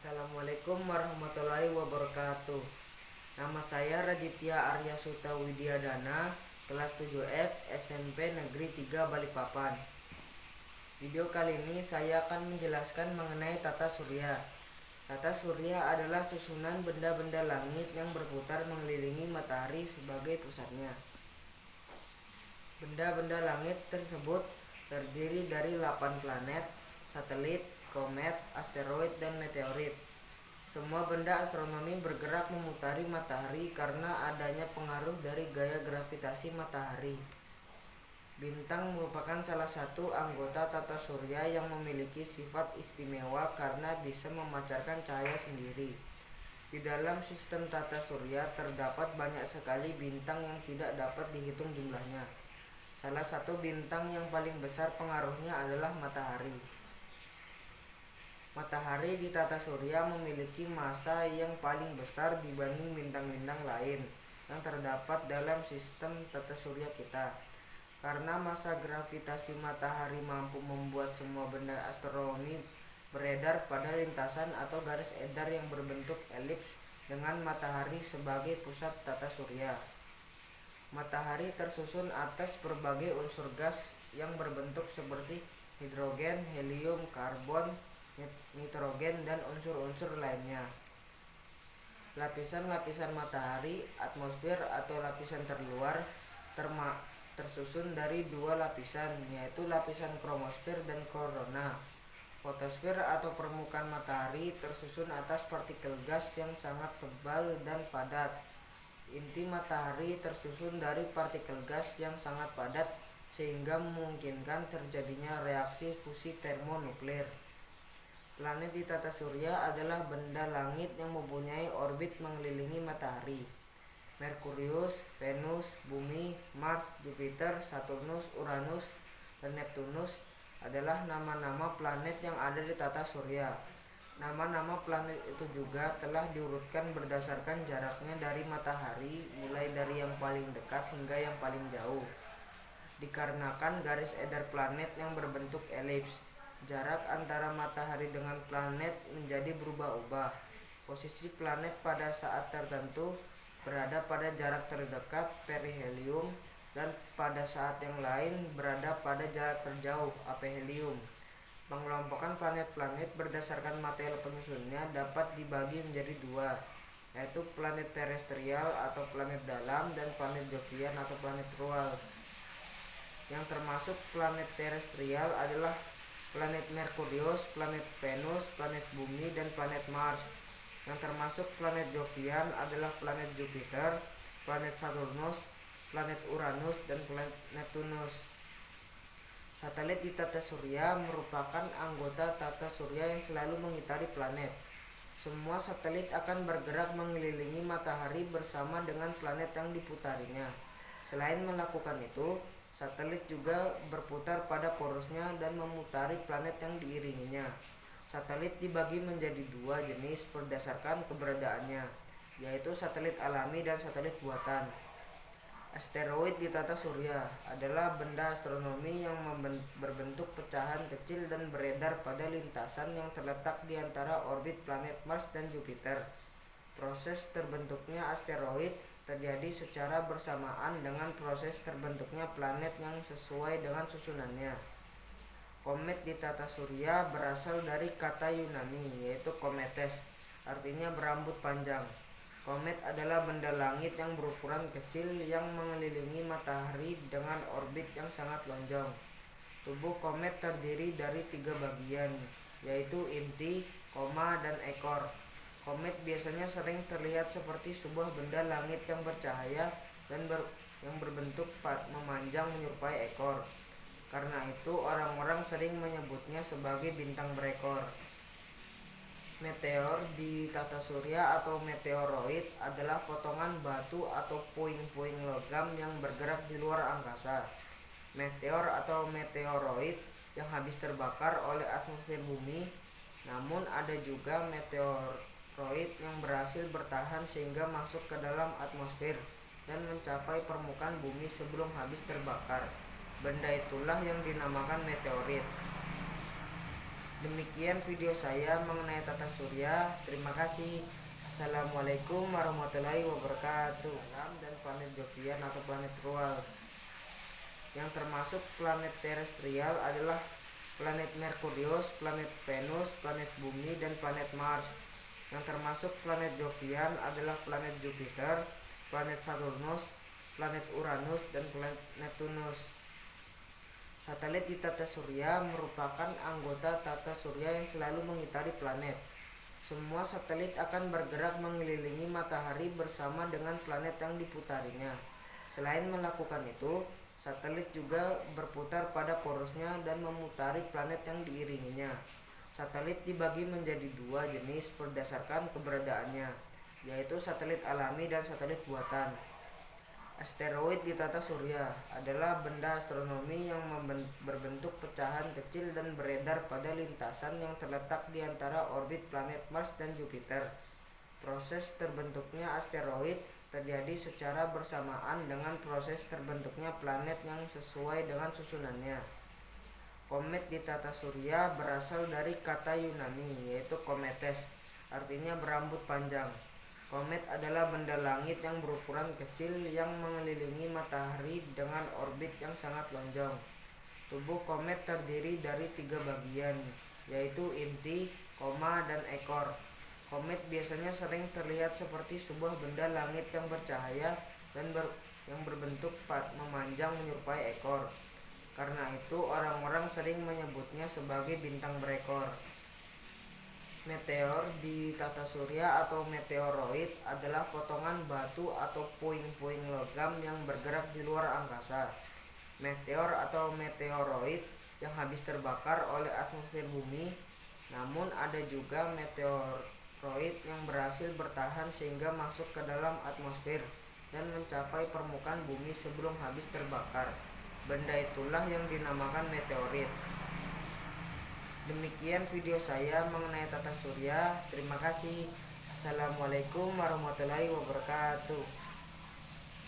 Assalamualaikum warahmatullahi wabarakatuh. Nama saya Raditya Arya Suta Widyadana, kelas 7F SMP Negeri 3 Balikpapan. Video kali ini saya akan menjelaskan mengenai tata surya. Tata surya adalah susunan benda-benda langit yang berputar mengelilingi matahari sebagai pusatnya. Benda-benda langit tersebut terdiri dari 8 planet, satelit, komet, asteroid, dan meteorit. Semua benda astronomi bergerak memutari matahari karena adanya pengaruh dari gaya gravitasi matahari. Bintang merupakan salah satu anggota tata surya yang memiliki sifat istimewa karena bisa memancarkan cahaya sendiri. Di dalam sistem tata surya terdapat banyak sekali bintang yang tidak dapat dihitung jumlahnya. Salah satu bintang yang paling besar pengaruhnya adalah matahari. Matahari di tata surya memiliki massa yang paling besar dibanding bintang-bintang lain yang terdapat dalam sistem tata surya kita. Karena massa gravitasi matahari mampu membuat semua benda astronomi beredar pada lintasan atau garis edar yang berbentuk elips dengan matahari sebagai pusat tata surya. Matahari tersusun atas berbagai unsur gas yang berbentuk seperti hidrogen, helium, karbon, nitrogen, dan unsur-unsur lainnya. Lapisan-lapisan matahari, atmosfer atau lapisan terluar tersusun dari dua lapisan, yaitu lapisan kromosfer dan korona. Fotosfer atau permukaan matahari tersusun atas partikel gas yang sangat tebal dan padat. Inti matahari tersusun dari partikel gas yang sangat padat sehingga memungkinkan terjadinya reaksi fusi termonuklir. Planet di tata surya adalah benda langit yang mempunyai orbit mengelilingi matahari. Merkurius, Venus, Bumi, Mars, Jupiter, Saturnus, Uranus, dan Neptunus adalah nama-nama planet yang ada di tata surya. Nama-nama planet itu juga telah diurutkan berdasarkan jaraknya dari matahari, mulai dari yang paling dekat hingga yang paling jauh. Dikarenakan garis edar planet yang berbentuk elips, jarak antara matahari dengan planet menjadi berubah-ubah. Posisi planet pada saat tertentu berada pada jarak terdekat perihelium dan pada saat yang lain berada pada jarak terjauh aphelium. Pengelompokan planet-planet berdasarkan material penyusunnya dapat dibagi menjadi dua, yaitu planet terestrial atau planet dalam dan planet Jovian atau planet ruang. Yang termasuk planet terestrial adalah planet Merkurius, planet Venus, planet Bumi, dan planet Mars. Yang termasuk planet Jovian adalah planet Jupiter, planet Saturnus, planet Uranus, dan planet Neptunus. Satelit di tata surya merupakan anggota tata surya yang selalu mengitari planet. Semua satelit akan bergerak mengelilingi matahari bersama dengan planet yang diputarinya. Selain melakukan itu, satelit juga berputar pada porosnya dan memutari planet yang diiringinya. Satelit dibagi menjadi dua jenis berdasarkan keberadaannya, yaitu satelit alami dan satelit buatan. Asteroid di tata surya adalah benda astronomi yang berbentuk pecahan kecil dan beredar pada lintasan yang terletak di antara orbit planet Mars dan Jupiter. Proses terbentuknya asteroid terjadi secara bersamaan dengan proses terbentuknya planet yang sesuai dengan susunannya. Komet di tata surya berasal dari kata Yunani, yaitu kometes, artinya berambut panjang. Komet adalah benda langit yang berukuran kecil yang mengelilingi matahari dengan orbit yang sangat lonjong. Tubuh komet terdiri dari 3 bagian, yaitu inti, koma, dan ekor. Komet biasanya sering terlihat seperti sebuah benda langit yang bercahaya dan yang berbentuk memanjang menyerupai ekor. Karena itu orang-orang sering menyebutnya sebagai bintang berekor. Meteor di tata surya atau meteoroid adalah potongan batu atau puing-puing logam yang bergerak di luar angkasa. Meteor atau meteoroid yang habis terbakar oleh atmosfer bumi, namun ada juga meteoroid yang berhasil bertahan sehingga masuk ke dalam atmosfer dan mencapai permukaan bumi sebelum habis terbakar. Benda itulah yang dinamakan meteorit. Demikian video saya mengenai tata surya. Terima kasih. Assalamualaikum warahmatullahi wabarakatuh. Dan planet Jovian atau planet Rual, yang termasuk planet terestrial adalah planet Merkurius, planet Venus, planet Bumi, dan planet Mars. Yang termasuk planet Jovian adalah planet Jupiter, planet Saturnus, planet Uranus, dan planet Neptunus. Satelit di tata surya merupakan anggota tata surya yang selalu mengitari planet. Semua satelit akan bergerak mengelilingi matahari bersama dengan planet yang diputarinya. Selain melakukan itu, satelit juga berputar pada porosnya dan memutari planet yang diiringinya. Satelit dibagi menjadi dua jenis berdasarkan keberadaannya, yaitu satelit alami dan satelit buatan. Asteroid di tata surya adalah benda astronomi yang berbentuk pecahan kecil dan beredar pada lintasan yang terletak di antara orbit planet Mars dan Jupiter. Proses terbentuknya asteroid terjadi secara bersamaan dengan proses terbentuknya planet yang sesuai dengan susunannya. Komet di tata surya berasal dari kata Yunani, yaitu kometes, artinya berambut panjang. Komet adalah benda langit yang berukuran kecil yang mengelilingi matahari dengan orbit yang sangat lonjong. Tubuh komet terdiri dari 3 bagian, yaitu inti, koma, dan ekor. Komet biasanya sering terlihat seperti sebuah benda langit yang bercahaya dan yang berbentuk memanjang menyerupai ekor. Karena itu orang-orang sering menyebutnya sebagai bintang berekor. Meteor di tata surya atau meteoroid adalah potongan batu atau puing-puing logam yang bergerak di luar angkasa. Meteor atau meteoroid yang habis terbakar oleh atmosfer bumi. Namun ada juga meteoroid yang berhasil bertahan sehingga masuk ke dalam atmosfer dan mencapai permukaan bumi sebelum habis terbakar. Benda itulah yang dinamakan meteorit. Demikian video saya mengenai tata surya. Terima kasih. Assalamualaikum warahmatullahi wabarakatuh.